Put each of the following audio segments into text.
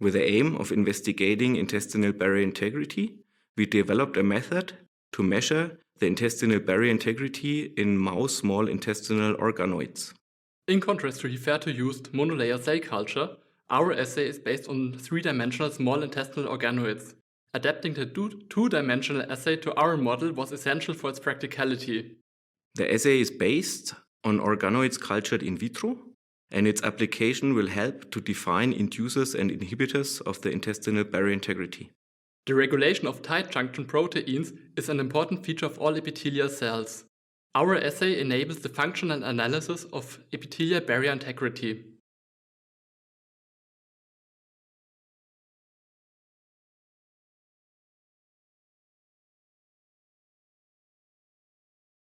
With the aim of investigating intestinal barrier integrity, we developed a method to measure the intestinal barrier integrity in mouse small intestinal organoids. In contrast to hitherto-used monolayer cell culture, our assay is based on three-dimensional small intestinal organoids. Adapting the two-dimensional assay to our model was essential for its practicality. The assay is based on organoids cultured in vitro, and its application will help to define inducers and inhibitors of the intestinal barrier integrity. The regulation of tight junction proteins is an important feature of all epithelial cells. Our assay enables the functional analysis of epithelial barrier integrity.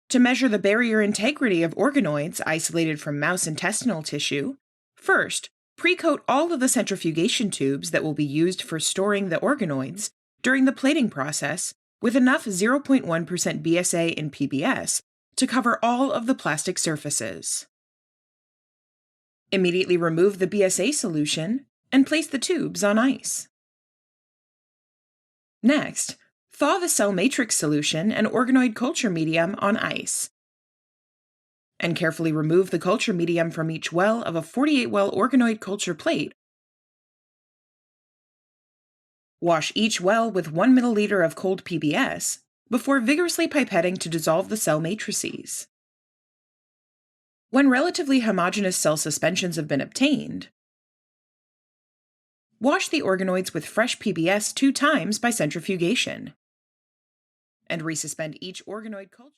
To measure the barrier integrity of organoids isolated from mouse intestinal tissue, first, pre-coat all of the centrifugation tubes that will be used for storing the organoids during the plating process with enough 0.1% BSA in PBS to cover all of the plastic surfaces. Immediately remove the BSA solution and place the tubes on ice. Next, thaw the cell matrix solution and organoid culture medium on ice. And carefully remove the culture medium from each well of a 48-well organoid culture plate. Wash each well with 1 milliliter of cold PBS before vigorously pipetting to dissolve the cell matrices. When relatively homogeneous cell suspensions have been obtained, wash the organoids with fresh PBS 2 times by centrifugation, and resuspend each organoid culture.